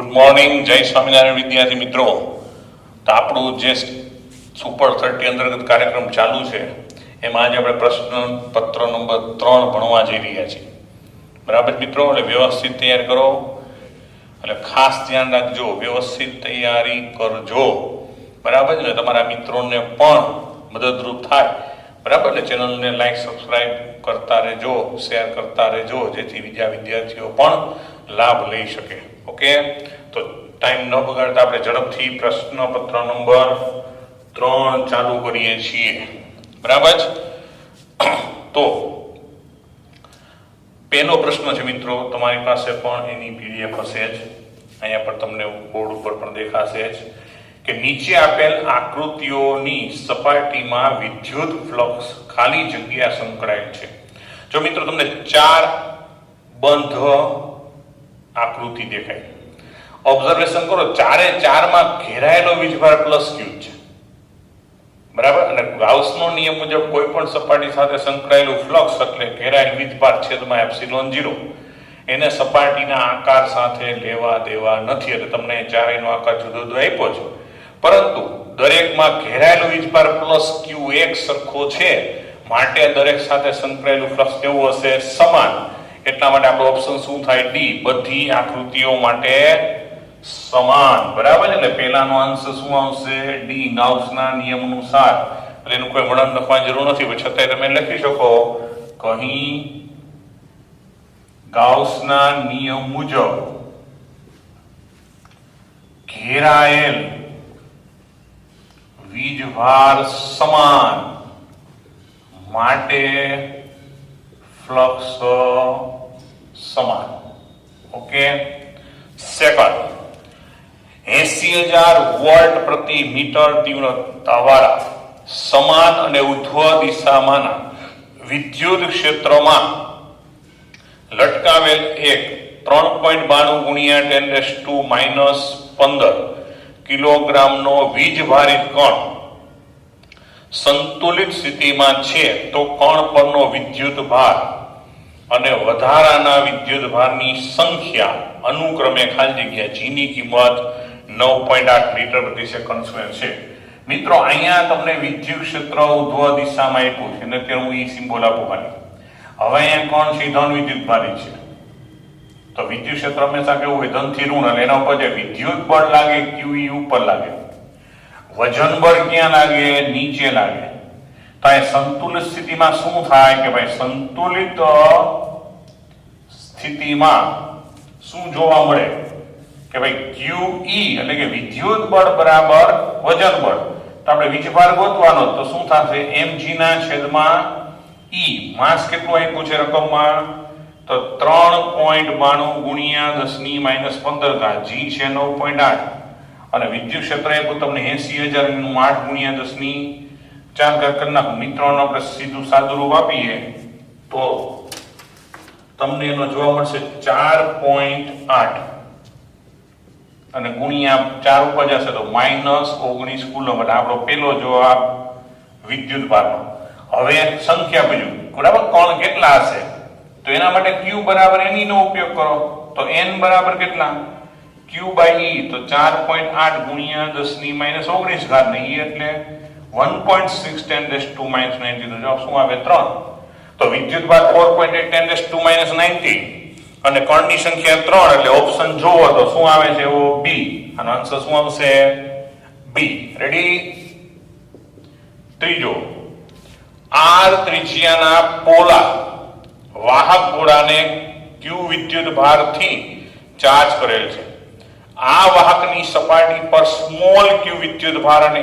Good morning, જય સ્વામિનારાયણ વિદ્યાર્થી મિત્રો. તો આપણું જે સુપર 30 અંતર્ગત કાર્યક્રમ ચાલુ છે એમાં આજે આપણે પ્રશ્ન પત્ર નંબર 3 ભણવા જઈ રહ્યા છીએ. બરાબર મિત્રો, એટલે વ્યવસ્થિત તૈયાર કરો, એટલે ખાસ ધ્યાન રાખજો, વ્યવસ્થિત તૈયારી કરજો. બરાબર, એટલે તમારા મિત્રોને પણ મદદરૂપ થાય. બરાબર, એટલે ચેનલને લાઈક સબસ્ક્રાઈબ કરતા રહેજો, શેર કરતા રહેજો, જેથી બીજા વિદ્યાર્થીઓ પણ લાભ લઈ શકે. ઓકે, તો ટાઈમ ન બગાડતા આપણે ઝડપથી પ્રશ્ન પત્ર નંબર 3 ચાલુ કરીએ છીએ. બરાબર, તો પહેલો પ્રશ્ન છે મિત્રો, તમારી પાસે પણ એની પીડીએફ હશે જ, અહીંયા પર તમને બોર્ડ ઉપર પણ દેખાશે જ કે નીચે આપેલ આકૃતિઓની સપાટીમાં વિદ્યુત ફ્લક્સ ખાલી જગ્યા સંકળાયેલ છે. જો મિત્રો તમને 4 બંધ આકૃતિ દેખાય, ઓબ્ઝર્વેશન કરો, 4 માં ઘેરાયેલો વીજભાર પ્લસ Q છે. બરાબર, અને ગાઉસનો નિયમ મુજબ કોઈ પણ સપાટી સાથે સંકળાયેલું ફ્લક્સ એટલે ઘેરાયેલ વીજભાર છેદમાં એપ્સિલોન 0, એને સપાટીના આકાર સાથે લેવા દેવા નથી. એટલે તમને ચારેયનો આકાર જુદો જુદો આપ્યો છે, પરંતુ દરેકમાં ઘેરાયેલો વીજભાર પ્લસ Q એક સરખો છે, માટે દરેક સાથે સંકળાયેલું ફ્લક્સ કેવું હશે? સમાન. એટલા માટે આપણો ઓપ્શન શું થાય? ડી, બધી આકૃતિઓ માટે સમાન. બરાબર, એટલે પહેલાનો આન્સર શું આવશે? ડી, ગાઉસના નિયમ અનુસાર. એટલે એનું કોઈ વર્ણન લખવાની જરૂર નથી, પણ છતાંય તમે લખી શકો કહી ગાઉસના નિયમ મુજબ ઘેરાયેલ વીજભાર સમાન, માટે ફ્લક્સ સમાન. ઓકે, સેકન્ડ, 80,000 વોલ્ટ પ્રતિ મીટર તીવ્રતાવાળા સમાન અને ઉર્ધ્વ દિશામાંના વિદ્યુત ક્ષેત્રમાં લટકાવેલ એક 3.92 × 10⁻15 કિલોગ્રામનો વીજભારિત કણ સંતુલિત સ્થિતિમાં છે, તો કણ પરનો વિદ્યુત ભાર અને વધારાના વિદ્યુત ભારની સંખ્યા અનુક્રમે ખાલી જગ્યા G ની કિંમત 9.8 મીટર પ્રતિ સેકન્ડ સ્ક્વેર છે. મિત્રો, અહીંયા તમને વિદ્યુત ક્ષેત્ર ઉર્ધ્વ દિશામાં આપ્યું છે, અને ત્યાં હું ઈ સિમ્બોલ આપું ખાલી. હવે અહીંયા કોણ છે? ધન વિદ્યુત ભારી છે. તો વિદ્યુત ક્ષેત્ર હંમેશા કેવું હોય? ધન થી ઋણ, એટલે એના ઉપર જે વિદ્યુત બળ લાગે QE ઉપર લાગે, વજન બળ ક્યાં લાગે? નીચે લાગે. તો એ સંતુલિત સ્થિતિમાં શું થાય કે ભાઈ સંતુલિત સ્થિતિમાં શું જોવા મળે કે ભાઈ QE એટલે કે વિદ્યુત બળ બરાબર વજન બળ. તો આપણે વીજભાર ગોતવાનો, તો શું થશે? mg ના છેદમાં E. માસ કેટલું આપ્યું છે રકમમાં? તો 3.92 × 10⁻15 G છે 9.8, અને વિદ્યુત ક્ષેત્ર આપ્યું તમને 80,000 નું 8 × 10⁴ કરી નાખું. મિત્રોનો આપણે સીધું સાદુરૂપ આપીએ તો તમને એનો જોવા મળશે 4.8, અને ગુણ્યા 4 ઉપર જશે તો -19 કુલમ. એટલે આપણો પેલો જવાબ વિદ્યુત ભારનો. હવે સંખ્યા બીજું, બરાબર, કણ કેટલા હશે? તો એના માટે Q બરાબર N નો ઉપયોગ કરો. તો N બરાબર કેટલા? Q/E. તો 4.8 × 10⁻19 ને E એટલે 1.6 × 10⁻90. તો જવાબ શું આવે? 3. તો વિદ્યુત ભાર 4.8 × 10⁻90 અને કણની સંખ્યા 3, એટલે ઓપ્શન જોવો તો શું આવે છે? એવો બી. આનો આન્સર શું આવશે? બી. રેડી? ત્રીજો, R ત્રિજ્યાના પોલા વાહક ગોળાને Q વિદ્યુત ભારથી ચાર્જ કરેલ છે. આ વાહકની સપાટી પર સ્મોલ q વિદ્યુત ભાર અને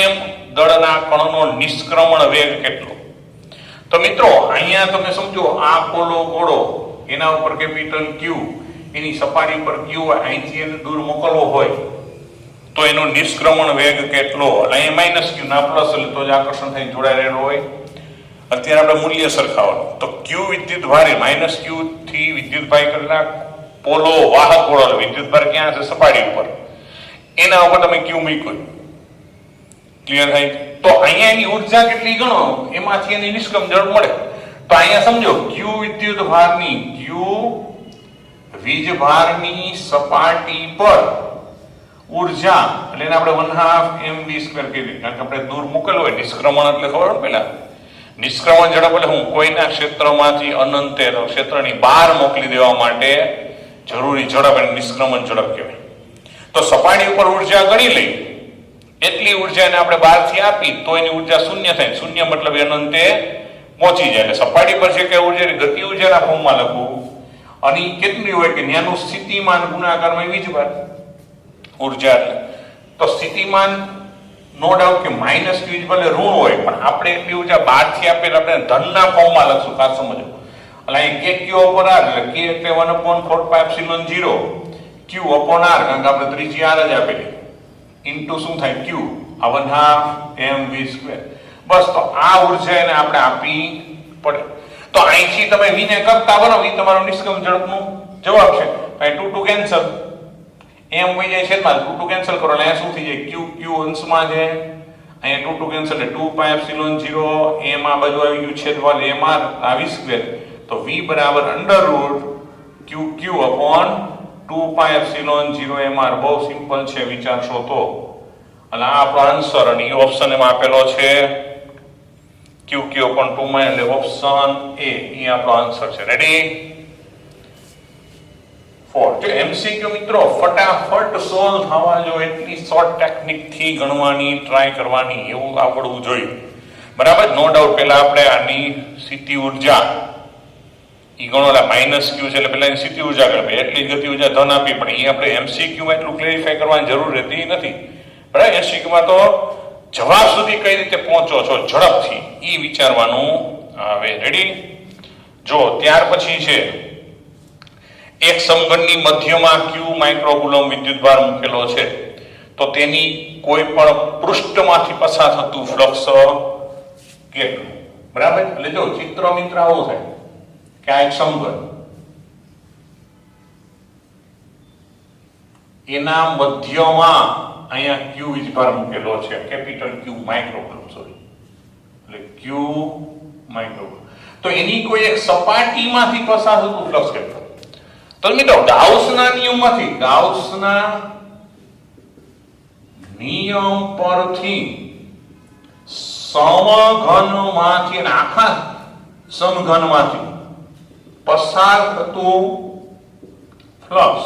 m દળના કણનો નિષ્ક્રમણ વેગ કેટલો? તો મિત્રો, અહીંયા તમે સમજો, આ પોલો ગોળો, એના ઉપર કેપિટલ Q, એની સપાટી પર Q અહીંથી એને દૂર મોકલવો હોય તો એનો નિષ્ક્રમણ વેગ કેટલો? અહીંયા -Q ના પ્લસ, એટલે તો જ આકર્ષણ થઈ જોડાયેલો હોય. અત્યારે આપણે મૂલ્ય સરખાવવાનું, તો Q વિદ્યુત ભારે -Q થી વિદ્યુત ભાર કરેલા પોલો વાહક ગોળો, વિદ્યુત ભાર ક્યાં છે? સપાટી ઉપર. એના ઉપર તમે Q મૂક્યું, ક્લિયર થાય? તો અહીંયા એની ઊર્જા કેટલી ગણો, એમાંથી એની નિષ્ક્રમણ મળે. તો અહીંયા સમજો Q વિદ્યુત ભારની Q વીજભારની સપાટી પર ઉર્જા એટલે એને આપણે 1/2 mv² કહીએ, કારણ કે આપણે દૂર મૂકેલું હોય નિષ્ક્રમણ એટલે ખબર હોય પેલા નિષ્ક્રમણ ઝડપ એટલે હું કોઈના ક્ષેત્રમાંથી અનંતે ક્ષેત્રની બહાર મોકલી દેવા માટે જરૂરી ઝડપ એને નિષ્ક્રમણ ઝડપ કહેવાય. તો સપાટી ઉપર ઉર્જા ગણી લઈ એટલી ઉર્જાને આપણે બહારથી આપી તો એની ઉર્જા શૂન્ય થાય. શૂન્ય મતલબ અનંતે પહોંચી જાય. એટલે સપાટી પર છે કે ઉર્જા ગતિ ઉર્જાના ફોર્મમાં લખવું અને કેટલી હોય કે ન્યાનું સ્થિતિમાન ગુણાકારમાં વીજભાર ઉર્જા. એટલે તો સ્થિતિમાન નો ડાઉટ કે માઇનસ q ભલે ઋણ હોય પણ આપણે એટલી ઉર્જા બહારથી આપે એટલે આપણે ધનના ફોર્મમાં લખશું. ખાસ સમજો એટલે અહીં k q upon r એટલે k એટલે 1/4πε0 q upon r કારણ કે આપણે ત્રીજી r જ આપેલી ઇન્ટુ શું થાય q આ 1/2 mv². બસ તો આ ઉર્જા એને આપણે આપી પડે. તો અહીંથી તમે v ને કરતા બનો એ તમારો નિષ્ક્રમણ ઝડપનો જવાબ છે. અહીં 2 2 કેન્સલ m વઈ જાય છેદમાં 2 2 કેન્સલ કરો એટલે અહીંયા શું થઈ જાય q q અંશમાં છે અહીંયા 2 2 કેન્સલ એટલે 2πε0 m આ બાજુ આવી ગયું છેદમાં mr આવી². તો v બરાબર √q q upon 2πε0 mr. બહુ સિમ્પલ છે વિચારશો તો. અને આ આપણો આન્સર અને એ ઓપ્શન એમાં આપેલો છે q q upon 2 એટલે ઓપ્શન એ એ આપણો આન્સર છે. Ready for. જો એમસીક્યુ મિત્રો ફટાફટ સોલ્વ થવા જો એટલી શોર્ટ ટેકનિક થી ગણવાની ટ્રાય કરવાની એવું આવડવું જોઈએ. બરાબર. નો ડાઉટ પહેલા આપણે આની સ્થિતિ ઉર્જા ઈ ગણોલા માઈનસ q છે એટલે પહેલા એની સ્થિતિ ઉર્જા ગણવી એટલી ગતિ ઉર્જા ધન આપી પણ એ આપણે એમસીક્યુ માં એટલું ક્લેરિફાઈ કરવાની જરૂર રહેતી નથી. બરાબર. એમસીક્યુ માં તો જવાબ સુધી કઈ રીતે પહોંચો છો ઝડપથી ઈ વિચારવાનું આવે. રેડી. જો ત્યાર પછી છે એક સમઘનની મધ્યમાં q માઇક્રોકુલમ વિદ્યુતભાર મૂકેલો છે તો તેની કોઈ પણ પૃષ્ઠમાંથી પસાર થતું ફ્લક્સ કેટલું. બરાબર. એટલે જો ચિત્ર મિત્ર આવું થાય કે આ એક સમઘન એના મધ્યમાં અહીંયા q વીજભાર મૂકેલો છે કેપિટલ q માઇક્રોકુલમ સોરી એટલે q માઇક્રોકુલમ. તો એની કોઈ એક સપાટીમાંથી પસાર થતું ફ્લક્સ કેટલું. તો મિત્રો ગાઉસના નિયમ પરથી સમઘનમાંથી અને આખા સમઘનમાંથી પસાર થતું ફ્લક્સ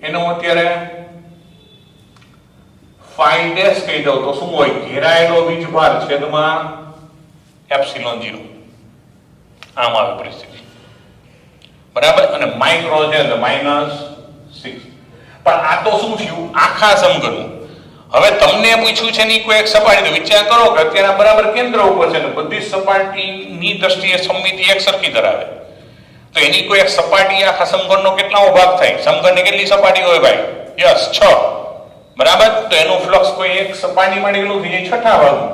એને હું અત્યારે phi ડેશ કહી દઉં તો શું હોય ઘેરાયેલો વીજભાર છેદમાં ε0 આમ આવે પરિસ્થિતિ. બરાબર. અને માઇક્રો છે એટલે -6. પણ આ તો શું થયું આખા સમઘનનું. હવે તમને પૂછ્યું છે ની કોઈ એક સપાટી તો વિચાર કરો કે અત્યારે બરાબર કેન્દ્ર ઉપર છે એટલે બધી સપાટીની દ્રષ્ટિએ સમમિતિ એક સરખી ધરાવે તો એની કોઈ એક સપાટી આખા સમઘનનો કેટલામો ભાગ થાય. સમઘનની કેટલી સપાટી હોય ભાઈ? યસ 6. બરાબર. તો એનું ફ્લક્સ કોઈ એક સપાટી માટે કેટલું થઈ જાય છઠ્ઠા ભાગનું.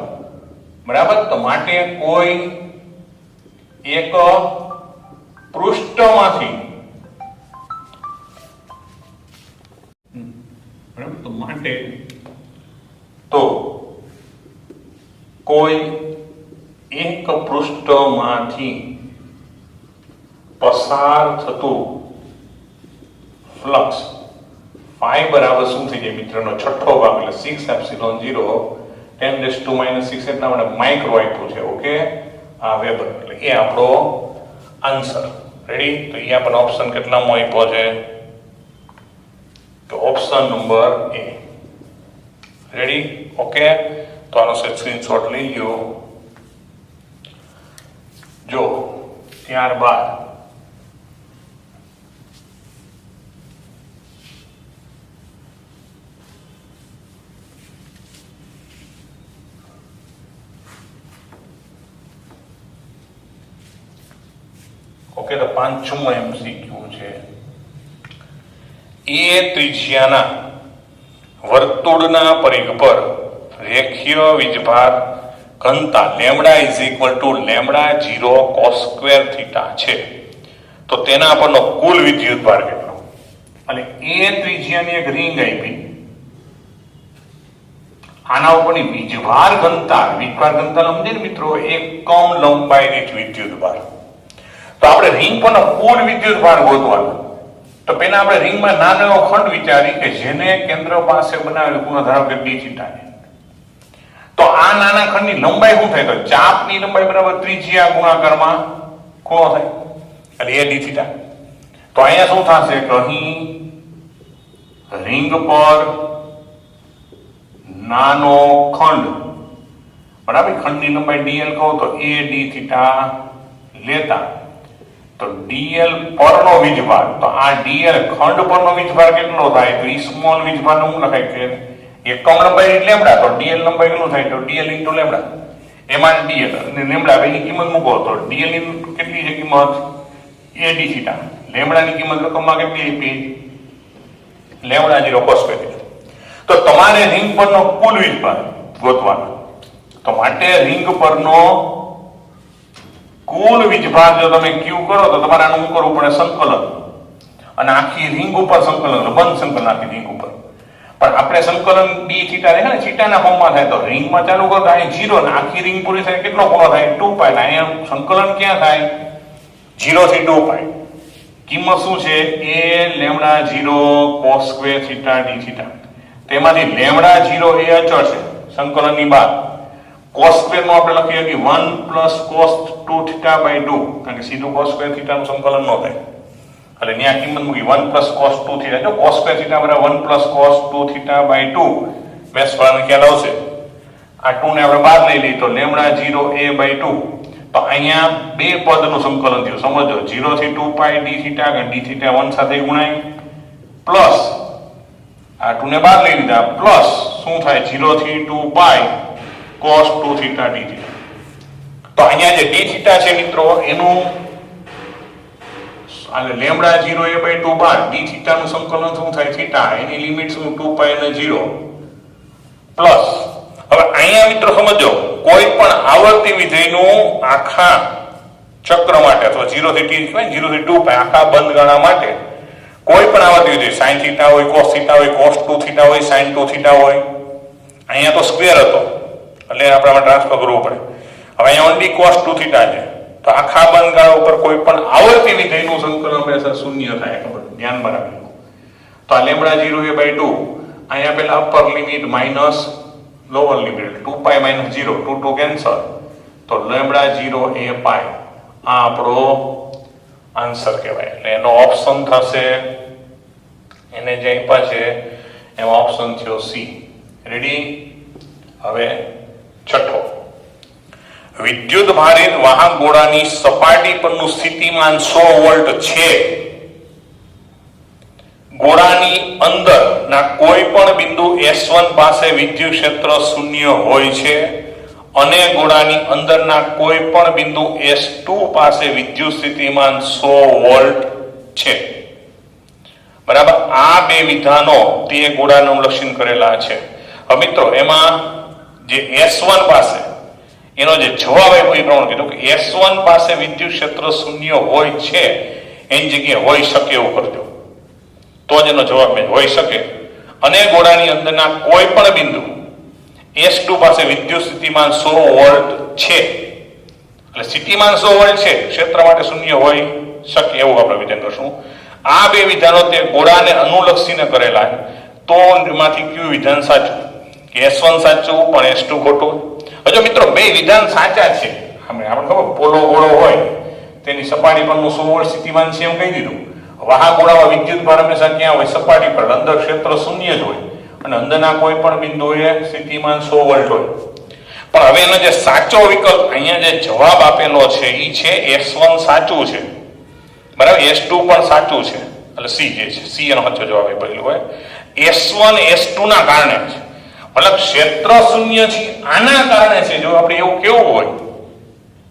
બરાબર. તો માટે કોઈ એક પૃષ્ઠમાંથી બરાબર તો માટે તો કોઈ એક પૃષ્ઠમાંથી પસાર થતું ફ્લક્સ phi બરાબર શું થઈ જાય મિત્રનો છઠ્ઠો ભાગ એટલે 6ε0 10⁻⁻6 એટલા માટે માઇક્રો આપ્યું છે. ઓકે. આ વેબર એટલે એ આપણો આન્સર. રેડી. તો અહીંયા પણ ઓપ્શન કેટલામાં આપ્યો છે તો ઓપ્શન નંબર એ. રેડી. ઓકે. તો આનો સ્ક્રીનશોટ લઈ લ્યો. જો ત્યારબાદ ઓકે. તો પાંચમો એમસીક્યુ છે એ ત્રિજ્યાના વર્તુળના પરિઘ પર રેખીય વીજભાર ઘનતા λ = λ0 cos² θ છે તો તેના પરનો કુલ વિદ્યુતભાર કેટલો. અને એ ત્રિજ્યાની એક રિંગ આપી આના ઉપરની વીજભાર ઘનતા સમજે ને મિત્રો એકમ લંબાઈ દીઠ વિદ્યુતભાર. તો આપણે રિંગ પરનો કુલ વિદ્યુતભાર ગોતવાનો તો પેલા આપણે રિંગમાં નાનો એવો ખંડ વિચારી કે જેને કેન્દ્ર પાસે બનાવેલું ખૂણો ધારો કે d થીટા છે. તો આ નાના ખંડની લંબાઈ શું થાય? તો ચાપની લંબાઈ બરાબર ત્રિજ્યા ગુણાકારમાં ખૂણો થાય એટલે એ d થીટા. તો અહીંયા શું થશે કે અહીં રિંગ પર નાનો ખંડ બરાબર ખંડની લંબાઈ dl કહો તો a d થીટા લેતા તો dl પરનો વીજભાર તો આ dl ખંડ પરનો વીજભાર કેટલો થાય? તો ઈ સ્મોલ વીજભાર નું લખાય કે એકમ લંબાઈ એટલે લેમ્ડા તો dl લંબાઈ કેટલું થાય? તો dl * લેમ્ડા એમાં dl અને લેમ્ડા બેની કિંમત મૂકો તો dl ની કેટલી છે કિંમત? a d theta. લેમ્ડા ની કિંમત રકમમાં કેટલી આપી? Lambda 0 cos square. તો તમારે રિંગ પરનો કુલ વીજભાર ગોતવાનો. તો માટે રિંગ પરનો કુલ વીજભાર જો તમે q કરો તો તમારે આનું કરવું પડે સંકલન અને આખી રિંગ ઉપર સંકલન બંધ સંકલન આખી રિંગ ઉપર. પણ આપણે સંકલન d થીટા રહે ને થીટાના ફોર્મમાં થાય તો રિંગમાં ચાલુ કરો તો અહીં 0 ને આખી રિંગ પૂરી થાય કેટલો ખૂણો થાય? 2π. ને અહીંયા સંકલન ક્યાં થાય? 0 થી 2π. કિંમત શું છે? a lambda 0 cos square theta d theta. તેમાંથી લેમ્ડા 0 એ અચળ છે સંકલનની બહાર. cos સ્ક્વેર નો આપણે લખીએ કે 1 + cos 2 થીટા / 2 કારણ કે સીધું cos સ્ક્વેર થીટા નું સંકલન ન થાય એટલે ત્યાં કિંમત મૂકી 1 + cos 2 થીટા. જો cos સ્ક્વેર થીટા બરાબર 1 + cos 2 થીટા / 2 મેસ વાળાને ખ્યાલ આવશે. આ 2 ને આપણે બહાર લઈ લઈએ તો લેમ્ડા 0 a / 2 તો અહીંયા બે પદનું સંકલન થયું સમજો 0 થી 2π d થીટા કે d થીટા 1 સાથે ગુણાય પ્લસ આ 2 ને બહાર લઈ લીધા પ્લસ શું થાય 0 થી 2π cos 2 થીટા d થીટા. તો અહીંયા જે d થીટા છે મિત્રો એનું એટલે લેમ્ડા 0 a / 2 બાદ d થીટા નું સંકલન શું થાય થીટા એની લિમિટ શું 2π અને 0 પ્લસ. હવે અહીંયા મિત્રો સમજો કોઈ પણ આવર્તી વિધેયનું આખા ચક્ર માટે અથવા 0 થી t કહેવાય 0 થી 2π આખા બંધ ગાળા માટે કોઈ પણ આવર્તી વિધેય sin થીટા હોય cos થીટા હોય cos 2 થીટા હોય sin 2 થીટા હોય અહીંયા તો સ્ક્વેર હતો એટલે આપણે ટ્રાન્સફર કરવું પડે. હવે અહીંયા ઓન્લી cos 2 થીટા છે તો આખા બંધ ગાળા ઉપર કોઈ પણ આવર્તી વિધેયનું સંકલન હંમેશા શૂન્ય થાય ખબર ધ્યાનમાં રાખજો. તો આ લેમ્ડા 0 a / 2 અહીંયા પેલા upper limit minus lower limit 2π - 0 2 2 cancel તો લેમ્ડા 0 a π આ આપણો આન્સર કહેવાય. એટલે એનો ઓપ્શન થશે એને જે આપ્યા છે એમાં ઓપ્શન થયો સી. રેડી? હવે છઠ્ઠો વિદ્યુત ભારિત વાહક ગોળાની સપાટી પરનું સ્થિતિમાન 100 વોલ્ટ છે. ગોળાની અંદરના કોઈ પણ બિંદુ S1 પાસે વિદ્યુત ક્ષેત્ર 0 હોય છે અને ગોળાની અંદરના કોઈ પણ બિંદુ S2 પાસે વિદ્યુત સ્થિતિમાન 100 વોલ્ટ છે. બરાબર? આ બે વિધાનો તે ગોળાને અનુલક્ષીને કરેલા છે. હવે મિત્રો એમાં જે S1 પાસે એનો જે જવાબ આપ્યો એ પ્રમાણે કીધું કે S1 પાસે વિદ્યુત ક્ષેત્ર 0 હોય છે એની જગ્યાએ હોઈ શકે એવું કરજો તો જ એનો જવાબ મેં હોઈ શકે. અને ગોળાની અંદરના કોઈ પણ બિંદુ S2 પાસે વિદ્યુત સ્થિતિમાન 100 વોલ્ટ છે એટલે સ્થિતિમાન 100 વોલ્ટ છે ક્ષેત્ર માટે 0 હોઈ શકે એવું આપણે વિધાન કરશું. આ બે વિધાનો તે ગોળાને અનુલક્ષીને કરેલા તો એમાંથી કયું વિધાન સાચું? કે S1 સાચું પણ S2 ખોટું. હજુ મિત્રો બે વિધાન સાચા છે. આપણે ખબર પોલો ગોળો હોય તેની સપાટી પરનું 100 વોલ્ટ સ્થિતિમાન છે એમ કહી દીધું. વાહક ગોળામાં વિદ્યુત ભાર હંમેશા ક્યાં હોય? સપાટી પર. અંદર ક્ષેત્ર 0 જ હોય અને અંદરના કોઈ પણ બિંદુએ સ્થિતિમાન 100 વોલ્ટ હોય. પણ હવે એનો જે સાચો વિકલ્પ અહીંયા જે જવાબ આપેલો છે એ છે S1 સાચું છે બરાબર S2 પણ સાચું છે એટલે C જે છે C એનો સાચો જવાબ આપેલો હોય. S1 S2 ના કારણે છે મતલબ ક્ષેત્ર 0 છે આના કારણે છે. જો આપણે એવું કેવું હોય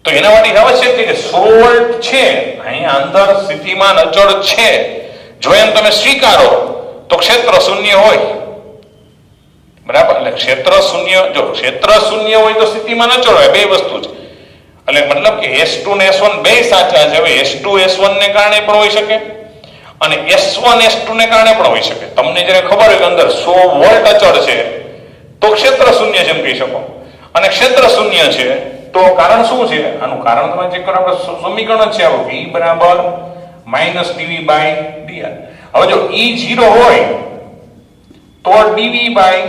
તો એના માટે આવશ્યક છે કે 100 વોલ્ટ છે અહીંયા અંદર સ્થિતિમાન અચળ છે જો એમ તમે સ્વીકારો તો ક્ષેત્ર 0 હોય બરાબર. એટલે ક્ષેત્ર 0 જો ક્ષેત્ર 0 હોય તો સ્થિતિમાન અચળ હોય બે વસ્તુ છે એટલે મતલબ કે S2 ને S1 બે સાચા છે. હવે S2 S1 ને કારણે પણ હોઈ શકે અને S1 S2 ને કારણે પણ હોઈ શકે. તમને જ્યારે ખબર હોય કે અંદર 100 વોલ્ટ અચળ છે તો ક્ષેત્ર 0 છે એમ કહી શકો અને ક્ષેત્ર 0 છે તો કારણ શું છે? આનું કારણ તમે ચેક કરો. આપણે સમીકરણ છે આવું V = -dV/dr. હવે જો E 0 હોય તો dv બાય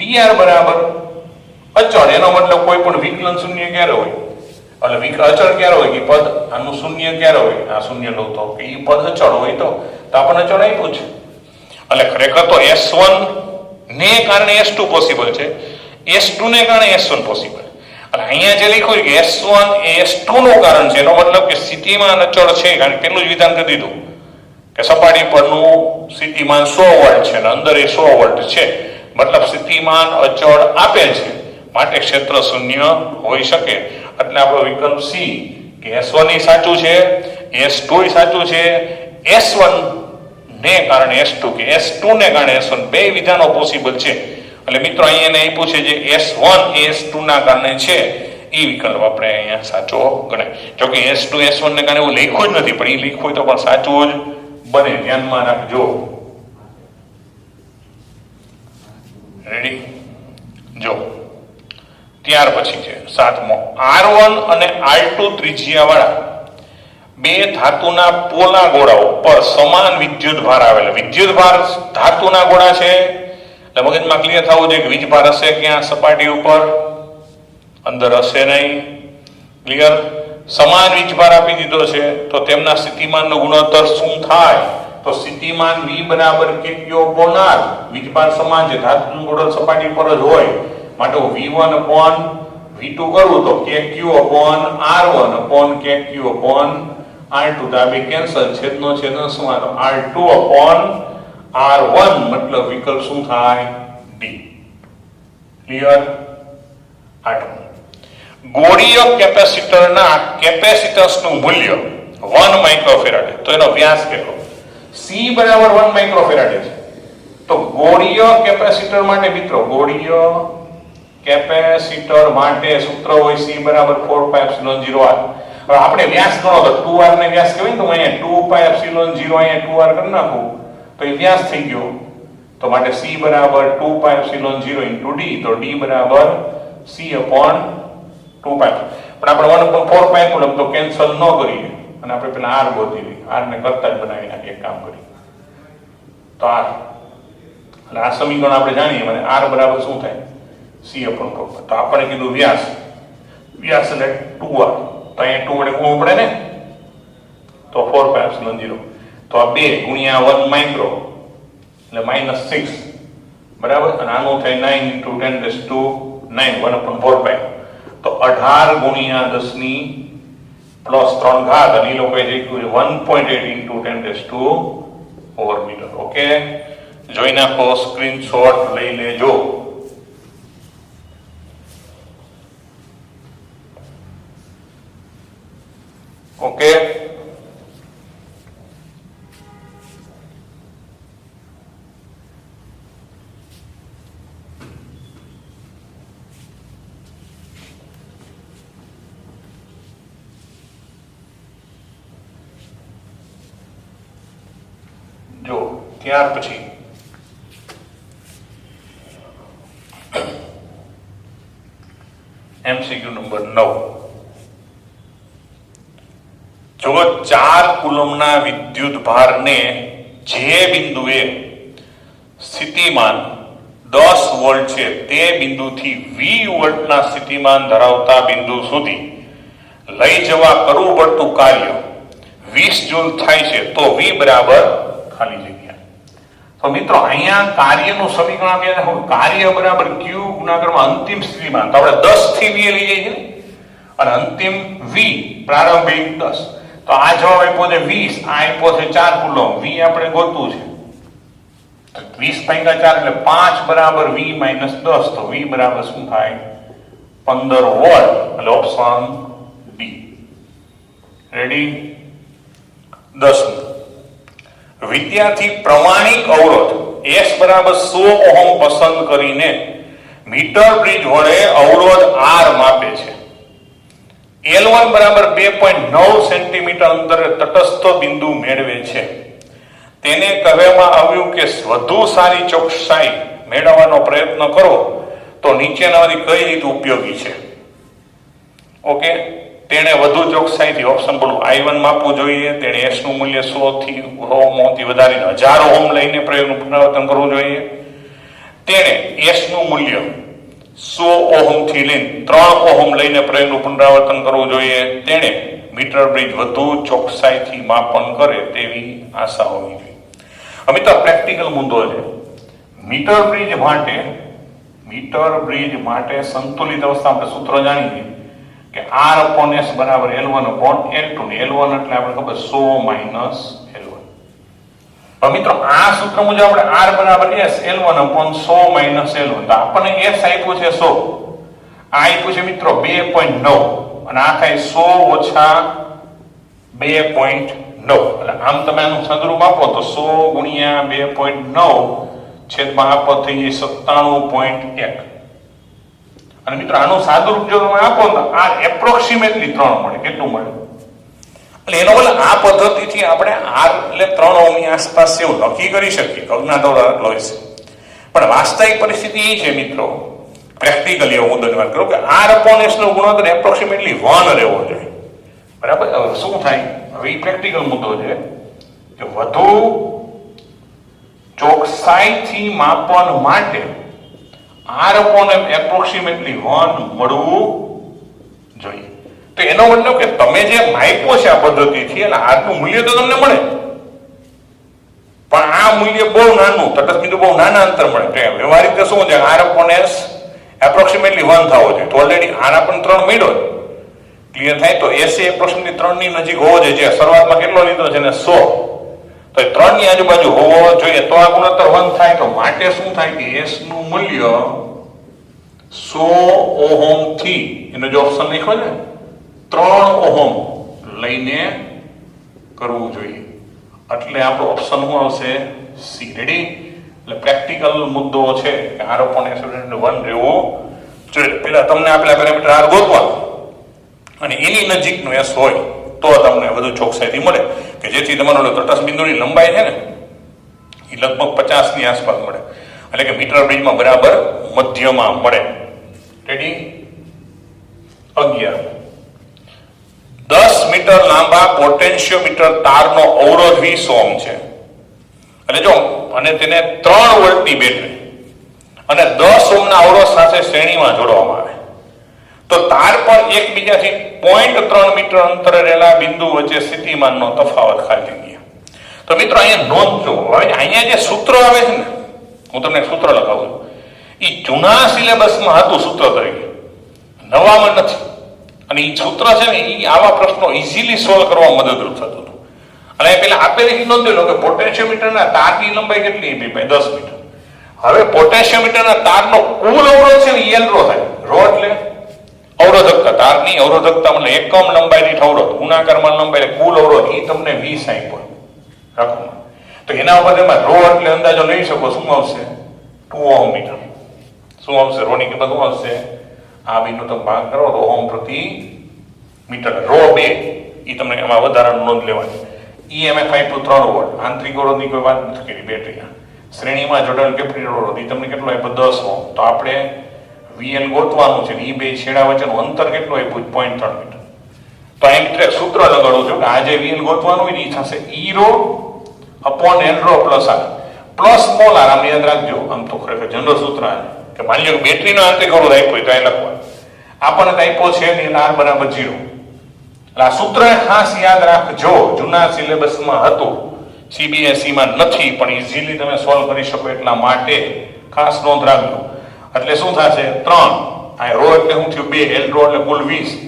dr બરાબર અચળ, એનો મતલબ કોઈ પણ વિકલન શૂન્ય ક્યારે હોય, એટલે અચળ ક્યારે હોય કે પદ આનું શૂન્ય ક્યારે હોય, આ શૂન્ય લો તો કે એ પદ અચળ હોય તો આપણને અચળ આપ્યું છે. એટલે ખરેખર તો S1 ને કારણે S2 પોસિબલ છે, S2 ને કારણે S1 પોસિબલ. એટલે અહીંયા જે લખ્યું કે S1 એ S2 નું કારણ છે, એનો મતલબ કે સ્થિતિમાન અચળ છે, કારણ કે પેલું જ વિધાન કરી દીધું કે સપાટી પરનું સ્થિતિમાન 100 વોલ્ટ છે અને અંદર એ 100 વોલ્ટ છે, મતલબ સ્થિતિમાન અચળ આપેલ છે, માટે ક્ષેત્ર શૂન્ય હોઈ શકે. એટલે આપણો વિકલ્પ C કે S1 એ સાચું છે, S2 એ સાચું છે, S1 ને કારણે S2 કે S2 ને કારણે S1 બે વિધાનો પોસિબલ છે. એટલે મિત્રો અહીંયા આપ્યું છે જે S1 એ S2 ના કારણે છે એ વિકલ્પ આપણે અહીંયા સાચો ગણાય. જો કે S2 S1 ને કારણે એવું લખ્યું જ નથી, પણ એ લખ્યું હોય તો પણ સાચું જ બને, ધ્યાનમાં રાખજો. રેડી? જો ત્યાર પછી છે 7મો, R1 અને R2 ત્રિજ્યા વાળા બે ધાતુના પોલા ગોળાઓ પર સમાન વિદ્યુત ભાર આવેલા. વિદ્યુત ભાર ધાતુના ગોળા છે એટલે મગજમાં ક્લિયર થવું જોઈએ કે વીજભાર હશે ક્યાં, સપાટી ઉપર, અંદર હશે નહીં. ક્લિયર? સમાન વીજભાર આપી દીધો છે તો તેમના સ્થિતિમાનનો ગુણોત્તર શું થાય? તો સ્થિતિમાન V બરાબર KQ upon R. વીજભાર સમાન છે, ધાતુનું ગોળો સપાટી પર જ હોય, માટે V1 upon V2 કરું તો KQ upon R1 upon KQ upon R2, તો આ બે કેન્સલ, છેદનો છેદનો શું આવે? R2 upon R1, મતલબ વિકલ્પ શું થાય? D. ક્લિયર? 8. ગોળીય કેપેસિટરના કેપેસિટન્સનું મૂલ્ય 1 માઇક્રોફેરાડ, તો એનો વ્યાસ કેટલો? C બરાબર 1 માઇક્રોફેરાડ છે. તો ગોળીય કેપેસિટર માટે મિત્રો, ગોળીય કેપેસિટર માટે સૂત્ર હોય C બરાબર 4πε0r. હવે આપણે વ્યાસ ગણો તો 2r ને વ્યાસ કહેવાય ને, તો અહીંયા 2πε0 અહીંયા 2r કરી નાખું તો એ વ્યાસ થઈ ગયો. તો માટે C બરાબર 2πε0 * d, તો d બરાબર C upon 2π. પણ આપણે 1/4π કોલમ તો કેન્સલ ન કરીએ અને આપણે પેલા r ગોતી લઈએ, r ને કરતા જ બનાવી નાખીએ, એક કામ કરી તો r. એટલે આ સમીકરણ આપણે જાણીએ, મને r બરાબર શું થાય? C upon 4π. તો આપણે કીધું વ્યાસ, વ્યાસ એટલે 2r, તો અહીંયા 2 વડે ગુણવું પડે ને, તો 4πε0, તો આ 2 ગુણ્યા 1 માઇક્રો એટલે -6 બરાબર, અને આનું થાય 9 × 10⁹ 1/4π, તો 18 ગુણ્યા 10 ની +3 ઘાત, અને એ લોકોએ જે કીધું 1.8 × 10⁻⁴ મીટર. ઓકે, જોઈ નાખો, સ્ક્રીનશોટ લઈ લેજો. ઓકે, જો ત્યાર પછી MCQ નંબર 9. જો 4 કુલમના વિદ્યુત ભારને જે બિંદુએ સ્થિતિમાન 10 વોલ્ટ છે તે બિંદુથી 20 વોલ્ટના સ્થિતિમાન ધરાવતા બિંદુ સુધી લઈ જવા કરવું પડતું કાર્ય 20 જૂલ થાય છે, તો V બરાબર ખાલી જગ્યા. તો મિત્રો અહીંયા કાર્યનું સમીકરણ આપીએ, કાર્ય બરાબર Q ગુણાકારમાં અંતિમ સ્થિતિમાન, તો આપણે 10 થી 20 લઈ જઈએ અને અંતિમ V પ્રારંભિક 10. તો આ જવાબ આપ્યો છે 20, આ આપ્યો છે 4 કુલમ, V આપણે ગોતવું છે. 20 × 4 એટલે 5 બરાબર V - 10, તો V બરાબર શું થાય? 15 વોલ્ટ. એટલે ઓપ્શન ડી. રેડી? 10. વિદ્યાર્થી પ્રમાણિક અવરોધ S બરાબર 100 ઓહમ પસંદ કરીને મીટર બ્રિજ વડે અવરોધ R માપે છે. L1 બરાબર 2.9 સેન્ટીમીટર અંતરે તટસ્થ બિંદુ મેળવે છે. તેને કહેવામાં આવ્યું કે વધુ સારી ચોકસાઈ મેળવવાનો પ્રયત્ન કરો તો નીચેનામાંથી કઈ રીત ઉપયોગી છે? ઓકે, તેણે વધુ ચોકસાઈથી ઓપ્શન બોલું I1 માપવું જોઈએ, તેણે S નું મૂલ્ય 100 થી ઓહમથી વધારીને 1000 ઓહમ લઈને પ્રયોગનું પુનરાવર્તન કરવું જોઈએ, તેણે S નું મૂલ્ય 100 ઓહમથી લઈને 3 ઓહમ લઈને પ્રયોગનું પુનરાવર્તન કરવું જોઈએ, તેણે મીટર બ્રિજ વધુ ચોકસાઈથી માપન કરે તેવી આશા હોવી જોઈએ. હવે તો પ્રેક્ટિકલ મુદ્દો છે. મીટર બ્રિજ માટે સંતુલિત અવસ્થા આપણે સૂત્ર જાણીએ કે R/S બરાબર L1/L2 ને L1 એટલે આપણે ખબર 100 - L1. હવે મિત્રો આ સૂત્ર મુજબ આપણે R બરાબર S L1/100 - L1 તો આપણને S આપ્યું છે 100, આ આપ્યું છે મિત્રો 2.9 અને આ થાય 100 - 2.9 એટલે આમ તમે આનું સાદુરૂપ આપો તો 100 × 2.9 છેદમાં આપો થઈ જાય 97.1. અને મિત્રો આનું સાદુરૂપ જો તમે આપો તો આ એપ્રોક્સિમેટલી 3 મળે. કેટલું મળે? એટલે એનો મતલબ આ પદ્ધતિથી આપણે R એટલે 3 ઓહમની આસપાસ એવું નક્કી કરી શકીએ અજ્ઞાત હોય છે. પણ વાસ્તવિક પરિસ્થિતિ એ છે મિત્રો, પ્રેક્ટિકલી એવું મુદ્દાની વાત કરું કે R/S નો ગુણોત્તર એપ્રોક્સિમેટલી 1 રહેવો જોઈએ. બરાબર? હવે શું થાય? હવે એ પ્રેક્ટિકલ મુદ્દો છે કે વધુ ચોકસાઈથી માપન માટે R/M એપ્રોક્સિમેટલી 1 મળવું જોઈએ. તો એનો મતલબ કે તમે જે માપ્યો છે આ પદ્ધતિથી એટલે R નું મૂલ્ય તો તમને મળે, પણ આ મૂલ્ય બહુ નાનું, તટસ્થ બિંદુ બહુ નાના અંતર મળે. તો વ્યવહારિક રીતે શું છે? R/S એપ્રોક્સિમેટલી 1 થવો જોઈએ. તો ઓલરેડી R આપણને 3 મળ્યો, ક્લિયર થાય. તો S એપ્રોક્સિમેટલી 3 ની નજીક હોવો જોઈએ. જે શરૂઆતમાં કેટલો લીધો છે ને 100, તો 3 ની આજુબાજુ હોવો જોઈએ. તો આ ગુણોત્તર 1 થાય. તો માટે શું થાય કે S નું મૂલ્ય 100 ઓહમ થી એનો જો ઓપ્શન લખ્યો છે 3 ઓહમ લઈને કરવું જોઈએ. એટલે આપણો ઓપ્શન શું આવશે? સી. રેડી? એટલે પ્રેક્ટિકલ મુદ્દો છે કે R/S 1 રહેવો જોઈએ. પેલા તમને આપેલા પેરામીટર R ગોતવાનું અને એની નજીકનો S હોય તો તમને વધુ ચોકસાઈથી મળે, કે જેથી તમારો તટસ્થ બિંદુની લંબાઈ છે ને એ લગભગ 50 ની આસપાસ મળે, એટલે કે મીટર બ્રિજમાં બરાબર મધ્યમાં મળે. રેડી? 11 10 મીટર લાંબા પોટેન્શિયોમીટર તારનો અવરોધ 20 ઓહમ છે. એટલે જો અને તેને 3 વોલ્ટની બેટરી અને 10 ઓહમના અવરોધ સાથે શ્રેણીમાં જોડવામાં આવે તો તાર પર એકબીજાથી 0.3 મીટર અંતરે રહેલા બિંદુ વચ્ચે સ્થિતિમાનનો તફાવત ખાલી જગ્યા. તો મિત્રો અહીંયા નોંધજો. હવે અહીંયા જે સૂત્ર આવે છે ને, હું તમને સૂત્ર લખાવું છું, એ જૂના સિલેબસમાં હતું સૂત્ર તરીકે, નવામાં નથી. અને એ સૂત્ર છે ને એ આવા પ્રશ્નો ઇઝીલી સોલ્વ કરવા મદદરૂપ થતું હતું. અને પેલા આપેલી નોંધી લો કે પોટેન્શિયોમીટરના તારની લંબાઈ કેટલી? 10 મીટર. હવે પોટેન્શિયોમીટરના તારનો કુલ અવરોધ છે ને એ L થાય. રો એટલે અવરોધકતા, તારની અવરોધકતા એટલે એકમ લંબાઈ દીઠ અવરોધ, ગુણાકારમાં લંબાઈ એટલે કુલ અવરોધ, એ તમને 20 આપ્યો રાખો. તો એના ઉપર તમે રો એટલે અંદાજો લઈ શકો. શું આવશે? 2 ઓહમ મીટર. શું આવશે? રોની કિંમત શું આવશે? આ બેનો તમે ભાગ કરો તો ઓહમ પ્રતિ મીટર. રો 2 એ તમને એમાં વધારાનું નોંધ લેવાની. EMF આપ્યું 3 વોલ્ટ. આંતરિક અવરોધની કોઈ વાત નથી કરી. બેટરીના શ્રેણીમાં જોડાયેલ કેપેસિટર અવરોધ એ તમને કેટલો આપ્યો? 10 ઓહમ. તો આપણે VL ગોતવાનું છે. એ બે છેડા વચ્ચેનું અંતર કેટલું આપ્યું? 0.3 મીટર. તો અહીં મિત્ર સૂત્ર લગાડું છું કે આ જે VL ગોતવાનું હોય એ થશે E/L plus R plus small r. આમ યાદ રાખજો. આમ તો ખરેખર જનરલ સૂત્ર કે માની લો બેટરીનો આંતરિક અવરોધ આપ્યો હોય તો અહીં લખવાનું આપણને આપ્યો છે ને R બરાબર 0. એટલે આ સૂત્ર ખાસ યાદ રાખજો. જૂના સિલેબસમાં હતું, CBSE માં નથી, પણ ઇઝીલી તમે સોલ્વ કરી શકો એટલા માટે ખાસ નોંધ રાખજો. એટલે શું થશે? 3 આ રો એટલે શું થયું? 2 L રો એટલે કુલ 20,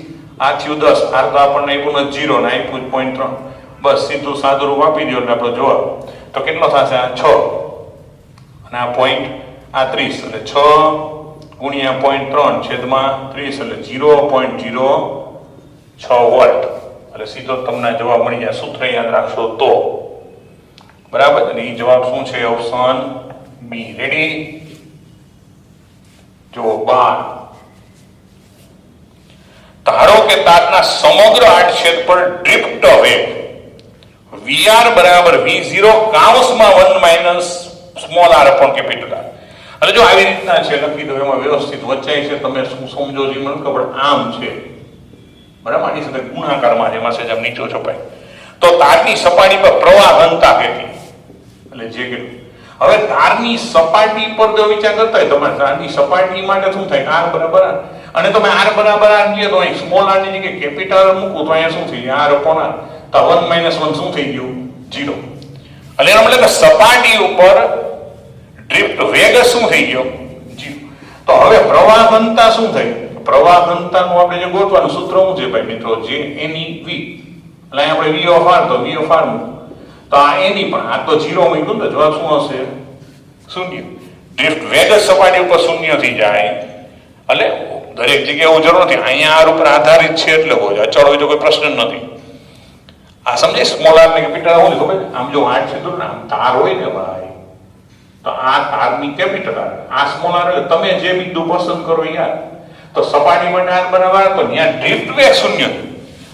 આ થયું 10, R તો આપણને આપ્યું 0 ને આપ્યું 0.3. બસ સીધું સાદું રૂપ આપી દો એટલે આપણો જવાબ તો કેટલો થશે? આ 6 અને આ પોઈન્ટ આ 30 એટલે 6 ગુણ્યા 0.3 છેદમાં 30 એટલે 0.06 વોલ્ટ. એટલે સીધો તમને જવાબ મળી જાય. સૂત્ર યાદ રાખશો તો બરાબર. અને એ જવાબ શું છે? Option B. રેડી? જો 12 ધારો કે તારના સમગ્ર આડછેદ પર ડ્રિફ્ટ વેગ VR બરાબર V0 કૌંસમાં 1 small r upon capital R. એટલે જો આવી રીતના છે લખી દો, એમાં વ્યવસ્થિત વચાય છે. તમે શું સમજો છો મને ખબર. આમ છે બરાબર, આની સાથે ગુણાકારમાં જેમાં છે જેમ નીચો છપાય. તો તારની સપાટી પર પ્રવાહ ઘનતા કેટલી, એટલે જે કેટલું. હવે તારની સપાટી પર જો વિચાર કરતા હોય તમારે તારની સપાટી માટે શું થાય, r બરાબર r, અને તમે r બરાબર r કહો તો અહીં સ્મોલ r ની જગ્યાએ કેપિટલ r મૂકું તો અહીંયા શું થઈ જાય, r upon r. તો 1 - 1 શું થઈ ગયું, 0. એટલે એનો મતલબ કે સપાટી ઉપર ડ્રિફ્ટ વેગ શું થઈ ગયો, 0. તો હવે પ્રવાહ ઘનતા શું થઈ, પ્રવાહ ઘનતાનું આપણે જે ગોતવાનું સૂત્ર શું છે ભાઈ મિત્રો, જે એની v, એટલે આપણે v of r, તો v of r મૂકું તો આ એની પણ આ તો 0 મૂક્યું તો જવાબ શું હશે, 0. ડ્રિફ્ટ વેગ સપાટી ઉપર 0 થઈ જાય. એટલે દરેક જગ્યાએ એવું જરૂર નથી, અહીંયા r ઉપર આધારિત છે એટલે હોય, અચળ હોય તો કોઈ પ્રશ્ન નથી. આ સમજે, સ્મોલ r ને કેપિટલ r હોય ખબર, આમ જો આઠ છે તો આમ તાર હોય ને ભાઈ, તો આ તારની કેપિટલ r, આ સ્મોલ r, એટલે તમે જે બિંદુ પસંદ કરો યાર, તો સપાટી માટે r બરાબર, તો ત્યાં ડ્રિફ્ટ વેગ 0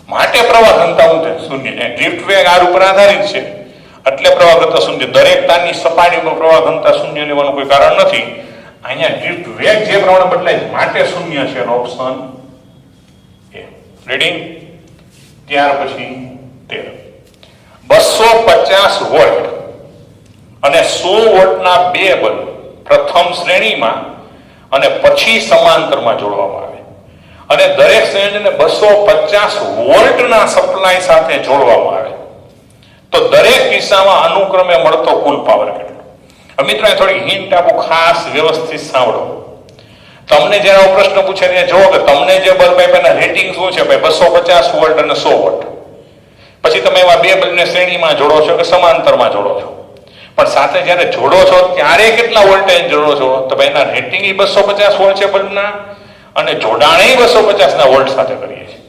માટે પ્રવાહ ઘનતા શું થાય, 0. ડ્રિફ્ટ વેગ r ઉપર આધારિત છે એટલે પ્રવાહ ઘનતા 0. દરેક તારની સપાટી ઉપર પ્રવાહ ઘનતા 0 લેવાનું કોઈ કારણ નથી. અહીંયા ડ્રિફ્ટ વેગ જે પ્રમાણે બદલાય માટે 0 છે, ઓપ્શન એ. રેડી? ત્યાર પછી 250 વોલ્ટ અને 100 વોલ્ટના બે બલ્બ પ્રથમ શ્રેણીમાં અને પછી સમાંતરમાં જોડવામાં આવે અને દરેક શ્રેણીને 250 વોલ્ટના સપ્લાય સાથે જોડવામાં આવે તો દરેક કિસ્સામાં અનુક્રમે મળતો કુલ પાવર કેટલો. મિત્રો થોડી હિન્ટ આપું, ખાસ વ્યવસ્થિત સાંભળો. તમને જ્યારે પ્રશ્ન પૂછે ત્યાં જુઓ કે તમને જે બલ્બ આપ્યા રેટિંગ શું છે ભાઈ, 250 વોલ્ટ અને 100 વોલ્ટ. પછી તમે એવા બે બલ્બને શ્રેણીમાં જોડો છો કે સમાંતરમાં જોડો છો, પણ સાથે જ્યારે જોડો છો ત્યારે કેટલા વોલ્ટેજ જોડો છો, તો ભાઈ એના રેટિંગ 250 વોલ્ટ છે બલ્બના અને જોડાણ 250 ના વોલ્ટ સાથે કરીએ છીએ.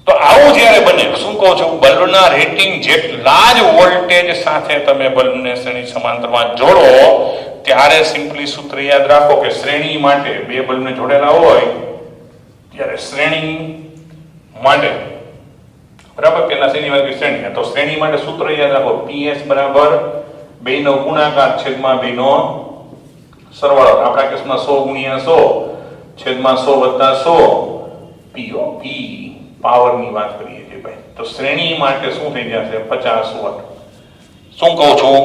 તો આવું જ્યારે બને, શું કહું છું, બલ્બના રેટિંગ જેટલા જ વોલ્ટેજ સાથે તમે બલ્બને શ્રેણી સમાંતરમાં જોડો ત્યારે સિમ્પલી સૂત્ર યાદ રાખો કે શ્રેણી માટે બે બલ્બને જોડેલા હોય ત્યારે શ્રેણી માટે બરાબર, પેલા શ્રેણી શ્રેણી, તો શ્રેણી માટે સૂત્ર યાદ રાખો, PS બરાબર 2 નો ગુણાકાર છેદમાં 2 નો સરવાળો. આપણા કેસમાં 100 ગુણ્યા 100 છેદમાં 100 વત્તા 100 PO P પાવરની વાત કરીએ છીએ ભાઈ. તો શ્રેણી માટે શું થઈ જશે, 50 વોટ. શું કહું છું,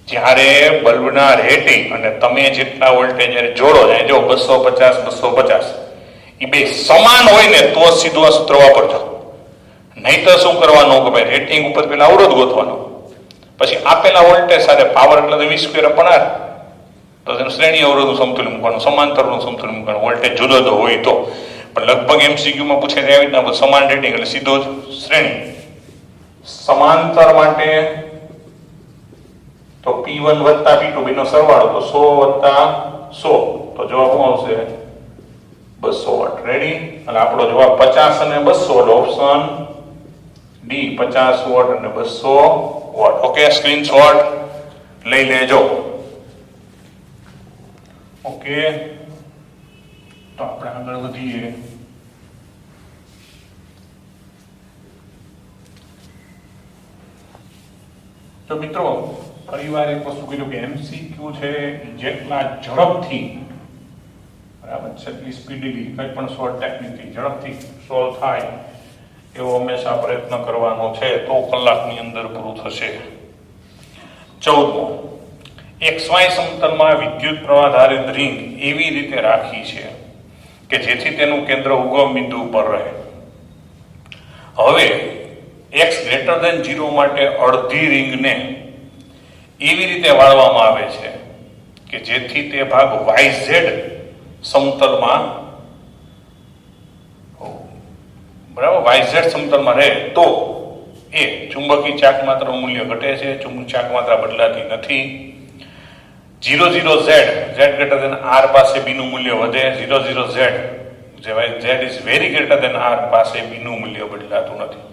જ્યારે બલ્બના રેટિંગ અને તમે જેટલા વોલ્ટેજ જોડો જાય, જો 250 250 એ બે સમાન હોય ને તો સીધું આ સૂત્ર વાપરજો. નહીં તો શું કરવાનું કે ભાઈ રેટિંગ ઉપર પેલા અવરોધ ગોતવાનો, પછી આપેલા વોલ્ટેજ સાથે પાવર એટલે તો v² upon r, તો તેનું શ્રેણી અવરોધનું સમતુલ્ય મૂકવાનું, સમાંતરનું સમતુલ્ય મૂકવાનું, વોલ્ટેજ જુદો જુદો હોય તો. પણ લગભગ MCQ માં પૂછે એવી રીતના સમાન રેટિંગ એટલે સીધો જ શ્રેણી. સમાંતર માટે તો P1 વત્તા P2 બેનો સરવાળો, તો 100 વત્તા 100, તો જવાબ શું આવશે, 200 વોટ. રેડી? અને આપણો જવાબ 50 અને 200, ઓપ્શન ડી, 50 વોટ અને 200 વોટ. ઓકે, સ્ક્રીનશોટ લઈ લેજો. ઓકે, તો આપણે આગળ વધીએ. તો મિત્રો ફરીવાર એક વસ્તુ કીધું કે MCQ છે જેટલા ઝડપથી બરાબર છે, એટલી સ્પીડીલી કંઈ પણ સોલ્વ ટેકનિકથી ઝડપથી સોલ્વ થાય એવો હંમેશા પ્રયત્ન કરવાનો છે, તો કલાકની અંદર પૂરું થશે. 14મો, XY સમતલમાં વિદ્યુત પ્રવાહ ધારિત રિંગ એવી રીતે રાખી છે કે જેથી તેનું કેન્દ્ર ઉગમ બિંદુ ઉપર રહે. હવે x > 0 માટે અડધી રિંગને એવી રીતે વાળવામાં આવે છે કે જેથી તે ભાગ YZ સમતલમાં બરાબર YZ સમતલમાં રહે તો એ ચુંબકીય ચાક માત્રાનું મૂલ્ય ઘટે છે, ચુંબકીય ચાક માત્રા બદલાતી નથી. 0 0 Z R પાસે B નું મૂલ્ય વધે, 0 0 Z જેવાય Z is very greater than R પાસે B નું મૂલ્ય બદલાતું નથી.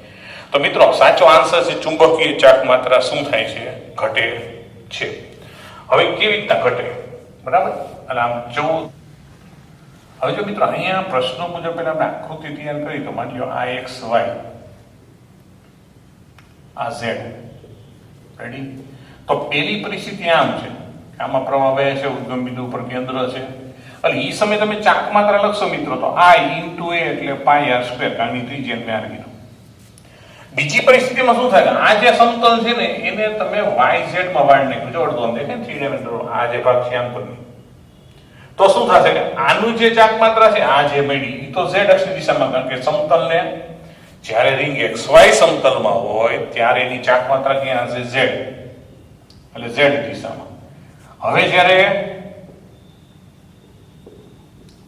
તો મિત્રો સાચો આન્સર છે ચુંબકીય ચાક માત્રા શું થાય છે, ઘટે છે. હવે કેવી રીતના ઘટે, બરાબર? એટલે આમ 14. હવે જો મિત્રો અહીંયા પ્રશ્નો મુજબ પહેલા આપણે આકૃતિ તૈયાર કરી, તો માની લો આ XY, આ Z. રેડી? તો પહેલી પરિસ્થિતિ આમ છે, આમાં પ્રવાહ વહે છે, ઉદ્ગમ બિંદુ ઉપર કેન્દ્ર છે, એટલે એ સમયે તમે ચાક માત્ર લખશો મિત્રો તો I ઇન્ટુ A એટલે પાઈ આર સ્ક્વેર, કારણ કે ત્રિજ્યા મેં કીધું. બીજી પરિસ્થિતિમાં શું થાય, આ જે સમતલ છે ને એને તમે YZ માં વાળી નાખ્યું. જો અડધું આમ દેખાય ને 3 ડાયમેન્શન, આ જે ભાગ છે આમ પર, તો શું થશે કે આનું જે ચાક માત્રા છે આ જે મળી એ તો Z અક્ષની દિશામાં, કારણ કે સમતલને જ્યારે રિંગ XY સમતલમાં હોય ત્યારે એની ચાક માત્રા ક્યાં હશે? Z, એટલે Z દિશામાં. હવે જ્યારે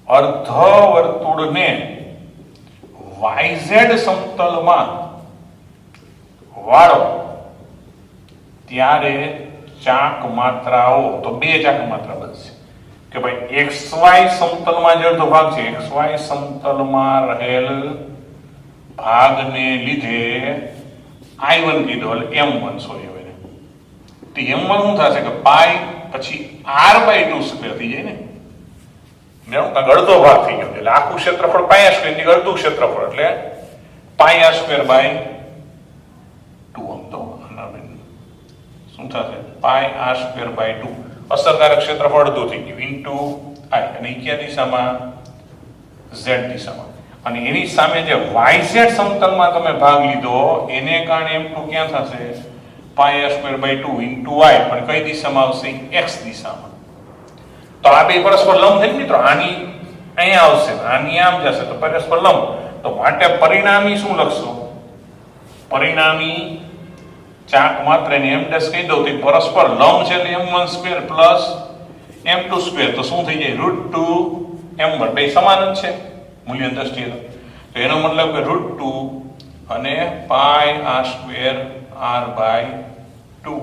અર્ધ વર્તુળને YZ સમતલમાં વાળો ત્યારે ચાક માત્રાઓ, તો બે ચાક માત્રા બનશે કે ભાઈ XY સમતલમાં જે અડધો ભાગ છે, XY સમતલમાં રહેલ ભાગને લીધે I1 કીધો એટલે M1, સોરી હવે તો M1 શું થશે કે પાઈ પછી R/2 સ્ક્વેર થઈ જાય ને, અડધો ભાગ થઈ ગયો એટલે આખું ક્ષેત્રફળ પાઈ આર સ્ક્વેર ની અડધું ક્ષેત્રફળ એટલે પાઈ આર સ્ક્વેર બાય 2. આમ તો શું થશે? પાઈ આર સ્ક્વેર બાય 2, અસરકારક ક્ષેત્રફળ અડધું થઈ ગયું ઇન્ટુ I, અને કયા દિશામાં? Z દિશામાં. અને એની સામે જે YZ સમતલમાં તમે ભાગ લીધો એને કારણે M2 ક્યાં થશે? Pi r square by 2 into I, પણ કઈ દિશામાં આવશે? X દિશામાં. તો આ બે પરસ્પર લંબ થાય મિત્રો, આની અહીંયા આવશે, આની આમ જશે, તો પરસ્પર લંબ. તો માટે પરિણામી શું લખશો? પરિણામી ચાક માત્ર એને M' કહી દો તો પરસ્પર લંબ છે એટલે M1 square plus M2 square, તો શું થઈ જાય? √2 M1, બે સમાન જ છે મૂલ્ય દ્રષ્ટિએ. તો એનો મતલબ કે √2 અને પાઈ આર સ્ક્વેર R/2,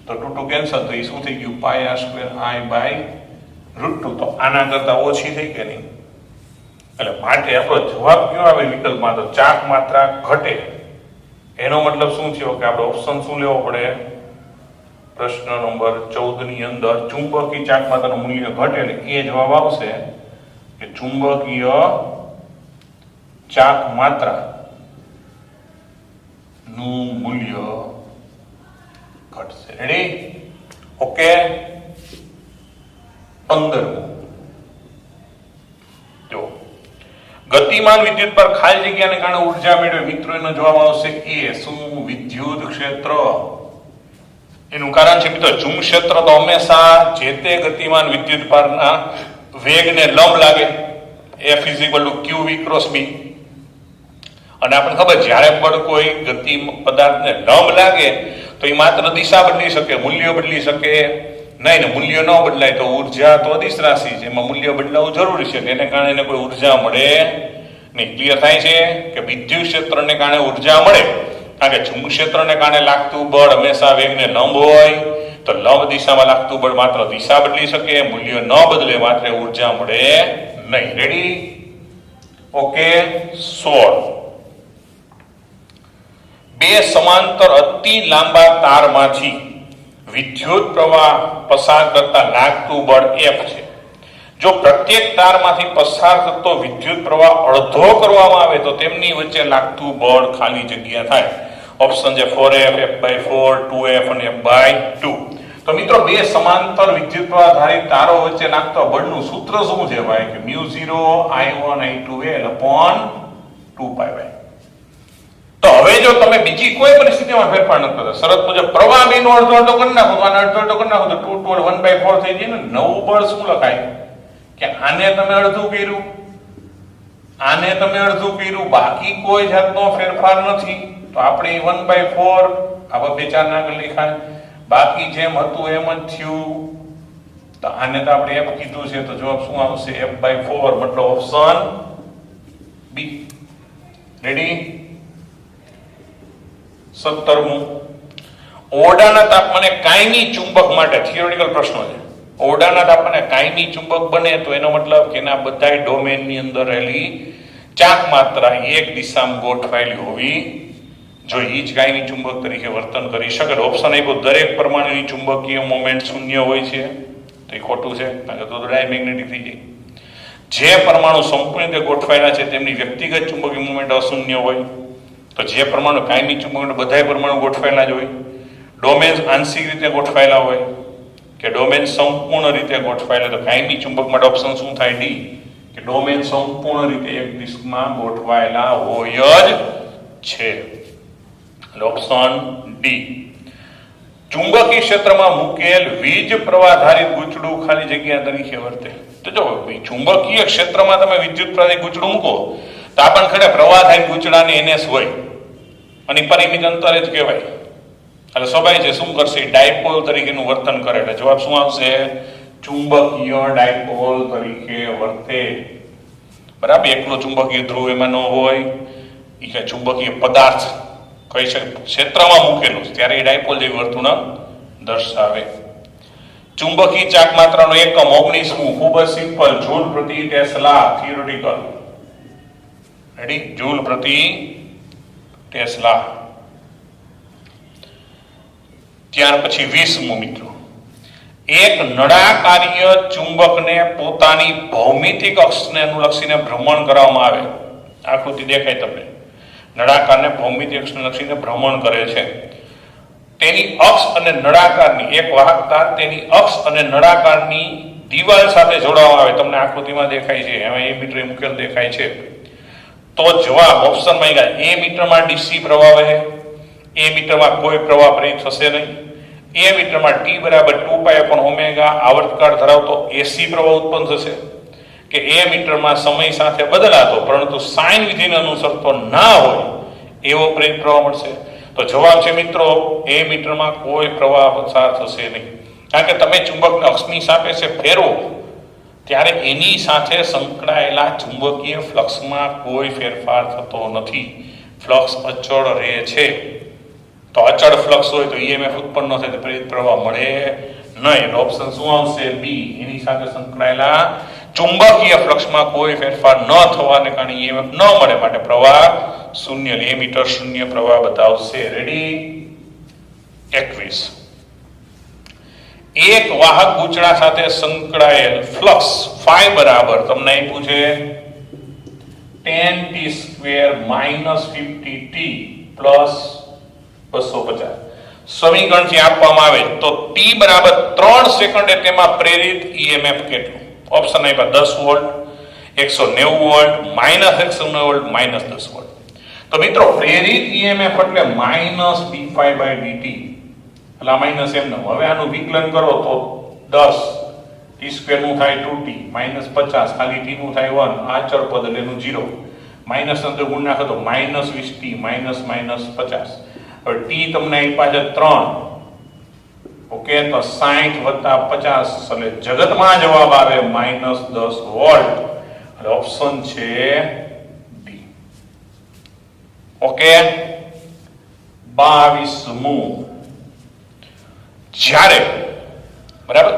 તો 2 2 કેન્સલ થઈ, શું થઈ ગયું? પાઈ આર સ્ક્વેર I/√2. તો આના કરતા ઓછી થઈ કે નહીં? એટલે માટે આપણો જવાબ કયો આવે વિકલ્પમાં? તો ચાક માત્રા ઘટે. એનો મતલબ શું થયો કે આપણે ઓપ્શન શું લેવો પડે? પ્રશ્ન નંબર 14 ની અંદર ચુંબકીય ચાક માત્રાનું મૂલ્ય ઘટે એટલે એ જવાબ આવશે કે ચુંબકીય ચાક માત્રા નું મૂલ્ય ઘટશે. રેડી? ઓકે. 15 જો ગતિમાન વિદ્યુત પર ખાલી જગ્યાને કારણે ઉર્જા મેળવે મિત્રો, એનો જવાબ આવશે એ. શું? વિદ્યુત ક્ષેત્ર. એનું કારણ છે મિત્રો ચુંબક ક્ષેત્ર તો હંમેશા જે તે ગતિમાન વિદ્યુત ભારના વેગને લંબ લાગે, F = qv × b. અને આપણને ખબર જ્યારે પણ કોઈ ગતિ પદાર્થને લંબ લાગે તો એ માત્ર દિશા બદલી શકે, મૂલ્ય બદલી શકે નહીં. ને મૂલ્ય ન બદલાય તો ઉર્જા તો અદિશ રાશિ છે, એમાં મૂલ્ય બદલાવું જરૂરી છે, એને કારણે એને કોઈ ઉર્જા મળે નહીં. ક્લિયર થાય છે કે વિદ્યુત ક્ષેત્રને કારણે ઉર્જા મળે, કારણ કે ચુંબક ક્ષેત્રને કારણે લાગતું બળ હંમેશા વેગને લંબ હોય, તો લંબ દિશામાં લાગતું બળ માત્ર દિશા બદલી શકે, મૂલ્ય ન બદલે, માત્ર ઉર્જા મળે નહીં. રેડી? ઓકે. 16 બે સમાંતર અતિ લાંબા તારમાંથી વિદ્યુત પ્રવાહ પસાર કરતા લાગતું બળ F છે. જો પ્રત્યેક તારમાંથી પસાર થતો વિદ્યુત પ્રવાહ અડધો કરવામાં આવે તો તેમની વચ્ચે લાગતું બળ ખાલી જગ્યા થાય. ઓપ્શન છે 4F, F/4, 2F અને F/2. તો મિત્રો બે સમાંતર વિદ્યુત પ્રવાહ ધારિત તારો વચ્ચે લાગતા બળનું સૂત્ર શું છે ભાઈ? કે μ0 I1 I2 2π. તો હવે જો તમે બીજી કોઈ પરિસ્થિતિમાં ફેરફાર ન કરો, શરત મુજબ પ્રવાહ બેનો અડધો અડધો કરી નાખો, તો આને અડધો અડધો કરી નાખો તો 2 2 1/4 થઈ જાય ને. નવું બળ શું લખાય? કે આને તમે અડધું કર્યું, આને તમે અડધું કર્યું, બાકી કોઈ જાતનો ફેરફાર નથી, તો આપણે 1/4 આવા બે ચાર ના લખાય, બાકી જેમ હતું એમ જ થયું. તો આને તો આપણે F કીધું છે, તો જવાબ શું આવશે? F/4, મતલબ ઓપ્શન બી. રેડી? 17 ઓરડાના તાપમાને કાયમી ચુંબક માટે થિયોરિટિકલ પ્રશ્નો છે. ઓરડાના તાપમાને કાયમી ચુંબક બને તો એનો મતલબ કે એના બધા ડોમેનની અંદર રહેલી ચાક માત્રા એક દિશામાં ગોઠવાયેલી હોવી જોઈએ, જ કાયમી ચુંબક તરીકે વર્તન કરી શકે. ઓપ્શન આપ્યો દરેક પરમાણુની ચુંબકીય મોમેન્ટ શૂન્ય હોય છે, તો એ ખોટું છે, કારણ કે તો ડાયમેગ્નેટિક થઈ જાય. જે પરમાણુ સંપૂર્ણ રીતે ગોઠવાયેલા છે તેમની વ્યક્તિગત ચુંબકીય મોમેન્ટ અશૂન્ય હોય, તો જે પરમાણુ કાયમી ચુંબક બધા પરમાણુ ગોઠવાયેલા જ હોય. ડોમેન્સ આંશિક રીતે ગોઠવાયેલા હોય, કે ડોમેન સંપૂર્ણ રીતે ગોઠવાયેલો, તો કાયમી ચુંબક માટે ઓપ્શન શું થાય? ડી, કે ડોમેન સંપૂર્ણ રીતે એક ડિસ્કમાં ગોઠવાયેલા હોય જ છે. એટલે ઓપ્શન ડી. ચુંબકીય ક્ષેત્રમાં મૂકેલ વીજ પ્રવાહ ગૂંચળું ખાલી જગ્યા તરીકે વર્તે. તો જો ચુંબકીય ક્ષેત્રમાં તમે વિદ્યુત પ્રવાહી ગૂંચળું મૂકો તો આપણને ખરે પ્રવાહધારી ગૂંચળાની NS હોય અને પરિમિત અંતરે જ કહેવાય. એટલે સ્વાભાવિક છે શું કરશે? ડાયપોલ તરીકેનું વર્તન કરે. એટલે જવાબ શું આવશે? ચુંબકીય ડાયપોલ તરીકે વર્તે. બરાબર. એકલો ચુંબકીય ધ્રુવ એમાં ન હોય, એ કે ચુંબકીય પદાર્થ કઈ છે ક્ષેત્રમાં મૂકેલું ત્યારે એ ડાયપોલ જેવી વર્તણૂક દર્શાવે. ચુંબકીય ચાક માત્રાનો એકમ 19મું, ખૂબ જ સિમ્પલ, જૂલ પ્રતિ ટેસ્લા. થિયોરિટિકલ. રેડી? જૂલ પ્રતિ ટેસ્લા. ત્યાર પછી 20મું મિત્રો, એક નળાકારીય ચુંબકને પોતાની ભૌમિતિક અક્ષને અનુલક્ષીને ભ્રમણ કરવામાં આવે. આકૃતિ દેખાય તમને. નળાકારને ભૌમિતિક અક્ષને લક્ષીને ભ્રમણ કરે છે. તેની અક્ષ અને નળાકારની એક વાહક તાર તેની અક્ષ અને નળાકારની દિવાલ સાથે જોડવામાં આવે. તમને આકૃતિમાં દેખાય છે, એમાં એ મીટર મૂકેલ દેખાય છે. તો જવાબ ઓપ્શનમાં ગયા. એ મીટરમાં ડીસી પ્રવાહ વહે, એ મીટરમાં કોઈ પ્રવાહ પ્રેરિત થશે નહીં, એ મીટરમાં ટી બરાબર 2π/ω આવર્તકાળ ધરાવતો એસી પ્રવાહ ઉત્પન્ન થશે, કે એ મીટરમાં સમય સાથે બદલાતો પરંતુ સાઇન વિધિને અનુસરતો ના હોય એવો પ્રેરિત પ્રવાહ મળશે. તો જવાબ છે મિત્રો એ મીટરમાં કોઈ પ્રવાહ પસાર થશે નહીં. કારણ કે તમે ચુંબકને અક્ષની સાપેક્ષે ફેરવો ત્યારે એની સાથે સંકળાયેલા ચુંબકીય ફ્લક્સમાં કોઈ ફેરફાર થતો નથી. ફ્લક્સ અચળ રહે છે. તો અચળ ફ્લક્સ હોય તો EMF ઉત્પન્ન ન થાય, તો પ્રેરિત પ્રવાહ મળે નહીં. ઓપ્શન શું આવશે? બી. એની સાથે સંકળાયેલા ચુંબકીય ફ્લક્સમાં કોઈ ફેરફાર ન થવાને કારણે EMF ન મળે, માટે પ્રવાહ શૂન્ય. એ મીટર શૂન્ય પ્રવાહ બતાવશે. રેડી? 21. એક વાહક ગૂંચળા સાથે સંકળાયેલ ફ્લક્સ ફાઈ બરાબર તમને આપ્યું છે 10t² -50t + 250. સમીકરણથી આપવામાં આવે તો t બરાબર 3 સેકન્ડે તેમાં પ્રેરિત EMF કેટલું? ઓપ્શન આપ્યા 10 વોલ્ટ, 190 વોલ્ટ, -190 વોલ્ટ, -10 વોલ્ટ. તો મિત્રો પ્રેરિત EMF એટલે -dϕ/dt. એટલે આ માઈનસ એમ ન. હવે આનું વિકલન કરો તો 10 t² નું થાય 2t, -50 ખાલી t નું થાય 1, આ અચળ પદ એટલે એનું 0, માઈનસ અંદર ગુણ નાખો તો -20t -50. હવે t તમને આપ્યા છે 3. ઓકે, તો 60 + 50 એટલે જગતમાં જવાબ આવે -10 વોલ્ટ. એટલે ઓપ્શન છે ડી. ઓકે. 22મું, જ્યારે બરાબર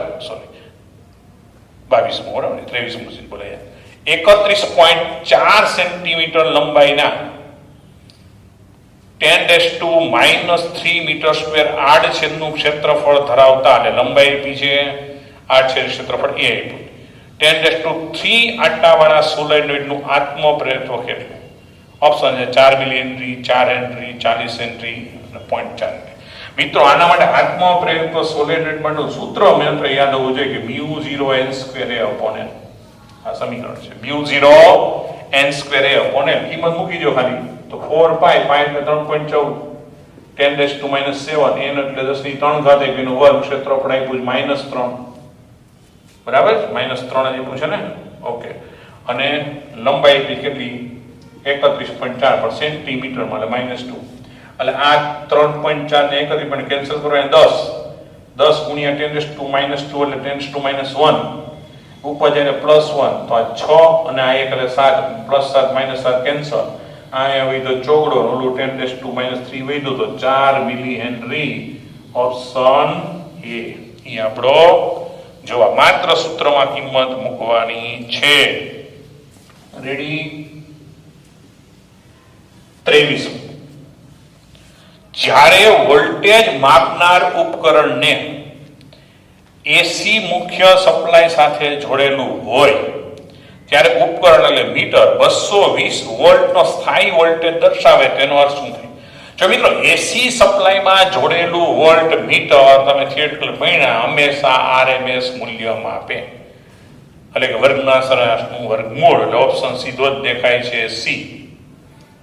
23મું બરાબર 23મું બોલાય 31.4 સેન્ટીમીટર લંબાઈના 10⁻³ મીટર² આડછેદનું ક્ષેત્રફળ ધરાવતા, અને લંબાઈ આપી છે, આડછેદ ક્ષેત્રફળ એ આપ્યું. 10⁻³ આટાવાળા સોલેનોઇડનું આત્મપ્રેરિત્વ કેટલું? ઓપ્શન છે 4 મિલી હેનરી, 4 હેનરી, 40 હેનરી અને 0.4. મિત્રો આના માટે આત્મપ્રેરિત્વ સોલેનોઇડ માટેનું સૂત્ર મિત્ર યાદ હોવું જોઈએ કે μ0n²a/n. આ સમીકરણ છે μ0n²a/n. કિંમત મૂકી દો ખાલી તો 4π, π એટલે 3.14, 10⁻⁻⁷, n એટલે 10⁻³ એનો વર્ગ, ક્ષેત્રફળ આપ્યું -3 બરાબર, -3 આપ્યું છે ને. ઓકે. અને લંબાઈ આપી કેટલી? 31.4 સેન્ટીમીટરમાં એટલે -2. એટલે આ 3.4 ને 31 પણ કેન્સલ કરો, 10 10 × 10⁻² એટલે 10⁻1 ઉપર જઈને +1, તો આ 6 અને આ 1 એટલે 7, +7 -7 કેન્સલ. અહીંયા વૈધો ચોગડો, ઓલું 10⁻³ વૈધો તો 4 મિલી હેનરી. ઓપ્શન એ આપણો જવાબ. માત્ર સૂત્રમાં કિંમત મૂકવાની છે. રેડી? 23. જ્યારે વોલ્ટેજ માપનાર ઉપકરણને એસી મુખ્ય સપ્લાય સાથે જોડેલું હોય ત્યારે ઉપકરણ એટલે મીટર 220 વોલ્ટનો સ્થાયી વોલ્ટેજ દર્શાવે. તેનો અર્થ શું થાય? જો મિત્રો એસી સપ્લાયમાં જોડેલું વોલ્ટ મીટર તમે થિયરિટિકલ ભણ્યા હંમેશા આરએમએસ મૂલ્યમાં આપે, એટલે કે વર્ગના સરેરાશનું વર્ગમૂળ, એટલે ઓપ્શન સીધો જ દેખાય છે સી.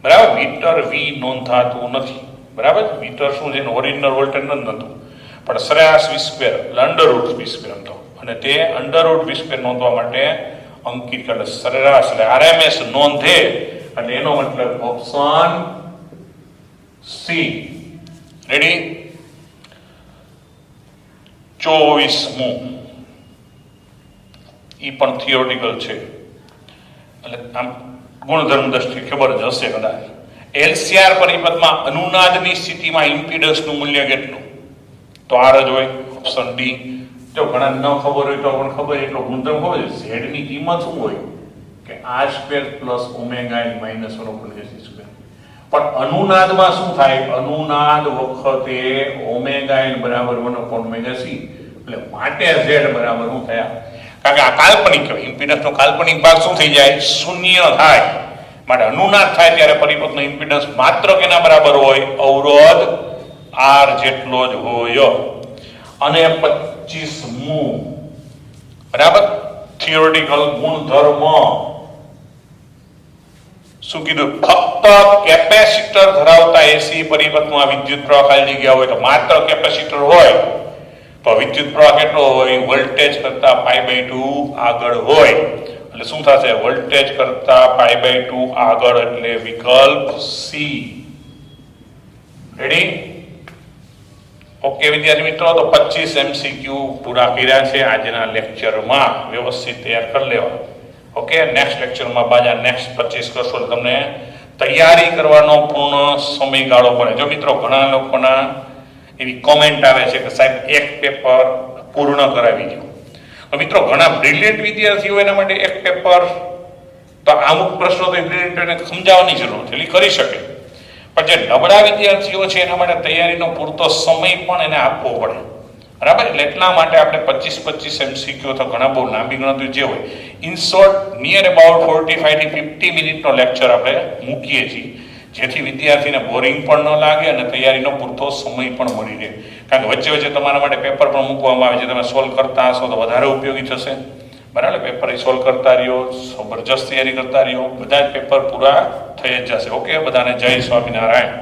બરાબર. મીટર વી નોંધાતું નથી. બરાબર. મીટર શું છે, ઓરિજિનલ વોલ્ટેજ નથી નોંધતું, પણ સરેરાશ વી સ્ક્વેર એટલે અંડરરૂટ વી સ્ક્વેર તો, અને તે અંડરરૂટ વી સ્ક્વેર નોંધવા માટે અંકિત એટલે સરેરાશ એટલે આરએમએસ નોંધે, અને એનો મતલબ ઓપ્શન સી. રેડી. 24મું ઈ પણ થિયોરિટિકલ છે, એટલે આમ ગુણધર્મ દ્રષ્ટિએ ખબર જ હશે કદાચ. એલસીઆર પરિપથમાં અનુનાદની સ્થિતિમાં ઇમ્પિડન્સનું મૂલ્ય કેટલું? તો આર જ હોય, ઓપ્શન ડી. જો ઘણા ન ખબર હોય તો પણ ખબર, એટલો ગુણધર્મ ખબર છે. ઝેડ ની કિંમત શું હોય કે R square plus omega N minus 1/c square. પણ અનુનાદમાં શું થાય? અનુનાદ વખતે ઓમેગા એન બરાબર 1/c, એટલે માટે ઝેડ બરાબર શું થયા? કારણ કે આ કાલ્પનિક કહેવાય, ઇમ્પિડન્સનો કાલ્પનિક ભાગ શું થઈ જાય? શૂન્ય થાય. માટે અનુનાદ થાય ત્યારે પરિપથનો ઇમ્પિડન્સ માત્ર કેના બરાબર હોય? અવરોધ આર જેટલો જ હોય. અને 25મું બરાબર થિયોરિટિકલ ગુણધર્મ શું કીધું? ફક્ત કેપેસિટર ધરાવતા એસી પરિપથમાં વિદ્યુત પ્રવાહ ખાલી જગ્યા હોય તો માત્ર કેપેસિટર હોય તો વિદ્યુત પ્રવાહ કેટલો હોય? વોલ્ટેજ કરતા π/2 આગળ હોય. એટલે શું થશે? વોલ્ટેજ કરતા π/2 આગળ, એટલે વિકલ્પ સી. રેડી. ઓકે વિદ્યાર્થી મિત્રો, તો 25 MCQ પૂરા કર્યા છે આજના લેક્ચરમાં. વ્યવસ્થિત તૈયાર કરી લેવા. ઓકે, નેક્સ્ટ લેક્ચરમાં પાછા નેક્સ્ટ 25 કરશો એટલે તમને તૈયારી કરવાનો પૂર્ણ સમયગાળો પડે. જો મિત્રો ઘણા લોકોના એવી કોમેન્ટ આવે છે કે સાહેબ એક પેપર પૂર્ણ કરાવી દો. તો મિત્રો ઘણા બ્રિલિયન્ટ વિદ્યાર્થીઓ એના માટે એક પેપર, તો અમુક પ્રશ્નો તો બ્રિલિયન્ટને સમજાવવાની જરૂર છે, એટલે કરી શકે. પણ જે નબળા વિદ્યાર્થીઓ છે એના માટે તૈયારીનો પૂરતો સમય પણ એને આપવો પડે. બરાબર. એટલે એટલા માટે આપણે 25 MCQ તો ઘણા બહુ લાંબી ગણતરી જે હોય, ઇન શોર્ટ નિયર અબાઉટ 45 થી 50 મિનિટનો લેક્ચર આપણે મૂકીએ છીએ, જેથી વિદ્યાર્થીને બોરિંગ પણ ન લાગે અને તૈયારીનો પૂરતો સમય પણ મળી રહે. કારણ કે વચ્ચે વચ્ચે તમારા માટે પેપર પણ મૂકવામાં આવે છે, તમે સોલ્વ કરતા હશો તો વધારે ઉપયોગી થશે. બરાબર. પેપર સોલ્વ કરતા રહ્યો, જબરજસ્ત તૈયારી કરતા રહ્યો, બધા જ પેપર પૂરા થઈ જ જશે. ઓકે, બધાને જય સ્વામિનારાયણ.